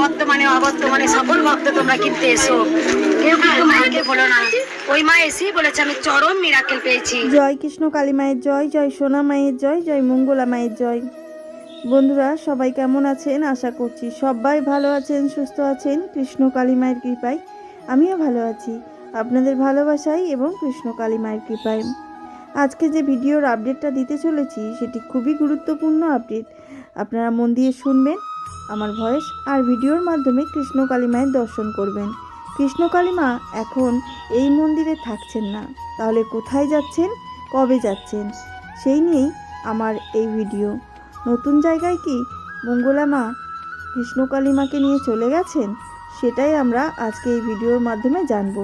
বর্তমানে অবর্তমানে সকল ভক্ত তোমরা কিন্তু এসো, কেউ কিন্তু মাকে বলো না। ওই মা এসেই বলেছে আমি চরম মিরাকেল পেয়েছি। জয় কৃষ্ণ কালী মায়ের জয়, জয় সোনা মায়ের জয়, জয় মঙ্গলা মায়ের জয়। বন্ধুরা সবাই কেমন আছেন? আশা করছি সবাই ভালো আছেন, সুস্থ আছেন। কৃষ্ণ কালী মায়ের কৃপায় আমিও ভালো আছি, আপনাদের ভালোবাসায় এবং কৃষ্ণ কালী মায়ের কৃপায়। আজকে যে ভিডিওর আপডেটটা দিতে চলেছি সেটি খুবই গুরুত্বপূর্ণ আপডেট। আপনারা মন দিয়ে শুনবেন আমার ভয়েস, আর ভিডিওর মাধ্যমে কৃষ্ণ কালী মায়ের দর্শন করবেন। কৃষ্ণ কালী মা এখন এই মন্দিরে থাকছেন না, তাহলে কোথায় যাচ্ছেন, কবে যাচ্ছেন, সেই নিয়েই আমার এই ভিডিও। নতুন জায়গায় কি মঙ্গলা মা কৃষ্ণ কালী মাকে নিয়ে চলে গেছেন, সেটাই আমরা আজকে এই ভিডিওর মাধ্যমে জানব।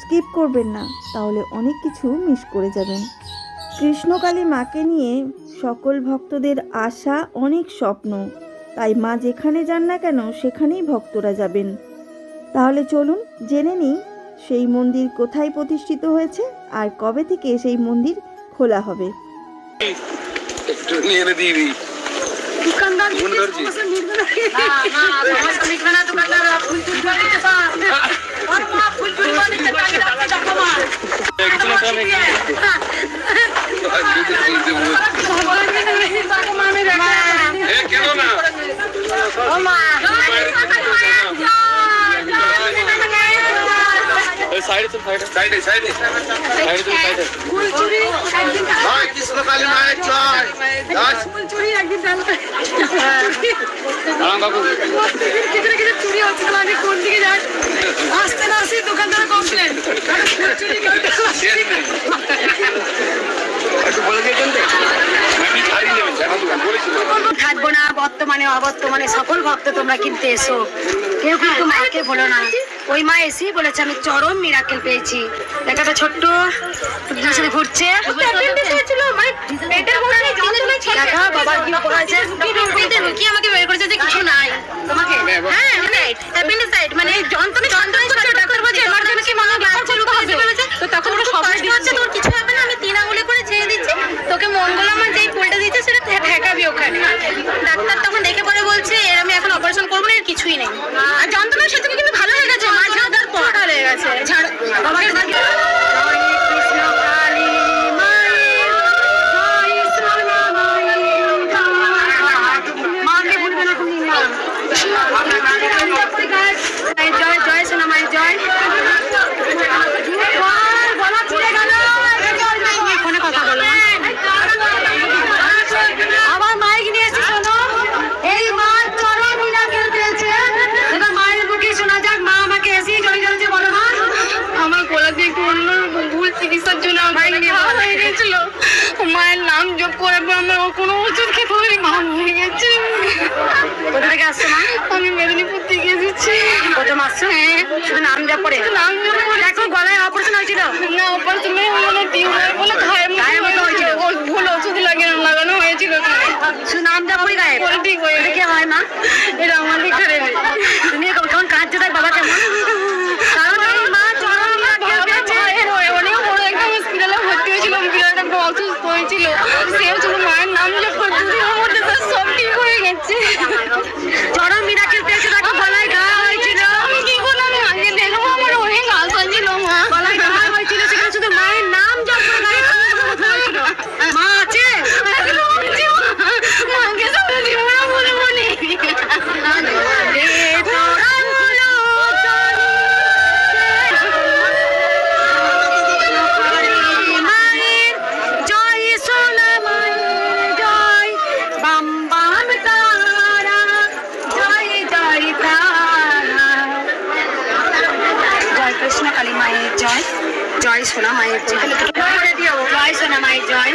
স্কিপ করবেন না, তাহলে অনেক কিছু মিস করে যাবেন। কৃষ্ণ কালী মাকে নিয়ে সকল ভক্তদের আশা, অনেক স্বপ্ন, তাই মা যেখানে যান না কেন সেখানেই ভক্তরা যাবেন। তাহলে চলুন জেনে নিই সেই মন্দির কোথায় প্রতিষ্ঠিত হয়েছে আর কবে থেকে সেই মন্দির খোলা হবে। একটু নিয়ে এনে দিয়ে দিই। দোকানদার কেন না সাইডে তো সাইডে সাইডে সাইডে সাইডে তো সাইডে জয় কৃষ্ণ কালী মায়ের জয়। জয় চুরি একদিন রাম বাবু চুরি হচ্ছে, আমি কোন দিকে যাই আসতে না আসি দোকানদার কমপ্লেন থাকবো না। বর্তমানে অবর্তমানে সকল ভক্ত তোমরা কিন্তু এসো, কেউ কিন্তু মাকে বলো না। ওই মা এসেই বলেছে আমি চরম মিরাকেল পেয়েছি। একটা ছোট্ট সাথে ঘুরছে, বাবার কি করেছে কি আমাকে বের করেছে যে কিছু নাই তোমাকে। হ্যাঁ অ্যাপেন্ডিসাইড মানে যন্ত্রণা করছে, ডাক্তার বলছে এমার্জেন্সি মানে চালু করতে বলেছে। তো তখন ওটা সবাই হচ্ছে তোর কিছু হবে না, আমি 3 আঙুলে করে ছেড়ে দিচ্ছি, তোকে মঙ্গলা মা যেই ফুলটা দিচ্ছে সেটা ঠেকাবি ওখানে। ডাক্তার তখন দেখে পরে বলছে এর আমি এখন অপারেশন করবো না, এর কিছুই নেই। আর যন্ত্রণার সাথে কিন্তু ভালো হয়ে গেছে, মা ঝাড়ার পর ভালো হয়ে গেছে। বাবাকে জয় জয় সোনা মায়ের জয়। ফোনে কথা বলো, আবার মাইক নিয়ে এসে শোনো। এই মা চরম মিরাকেল পেয়েছে, এবার মায়ের মুখে শোনা যাক। মা আমাকে এসেই জয় জয় বলো। মা আমার গলা দিয়ে একটু অন্য ভুল চিকিৎসার জন্য হয়ে গেছিল, মায়ের নাম যোগ করার পর আমার কোনো ওষুধ খেতে পারি মা হয়ে গেছে। কোথা থেকে আসছো মা? আমি মেদিনীপুর থেকে এসেছি। প্রথম আসছো? হ্যাঁ, শুধু নাম যা পড়ে নাম যোগ করে দেখো গলায় অপারেশন হয়েছিল না, অপারেশন মানে টিউমার বলে ঘায়ের মতো হয়েছিল, ভুল ওষুধ লাগানো হয়েছিল, শুধু নাম যা পড়ে গায়ে ঠিক হয়ে কি হয় মা? এটা আমার লিখে দেবে। তুমি কেমন কাঁদছে তাই বাবা কেমন? কারণ এই মা চরম মিরাকেল পেয়েছে। অনেক বড় একটা হসপিটালে ভর্তি হয়েছিল, বিরাট একটা অসুস্থ হয়েছিল, সেও শুধু মায়ের নাম যোগ করে দুদিনের মধ্যে তার সব ঠিক হয়ে গেছে। চরম মিরাকেল পেয়েছে, তাকে গলায় ঘা হয়েছিল। আমি কি করলাম? আগে দেখবো আমার অনেক আশা ছিল মা। গলায় ঘা হয়েছিল, সেখানে শুধু মায়ের নাম যা পড়ে হয়েছিল। মা আছে? মাকে সামনে দিব না বলে মনে জয় সোনা মায়ের জয়। জয় সোনা মায়ের জয়।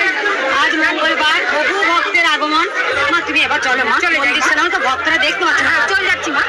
আজ মঙ্গলবার বহু ভক্তের আগমন। মা তুমি এবার চলো, মা মন্দির সামনে তো ভক্তরা দেখতে পাচ্ছ না, চল যাচ্ছি মা।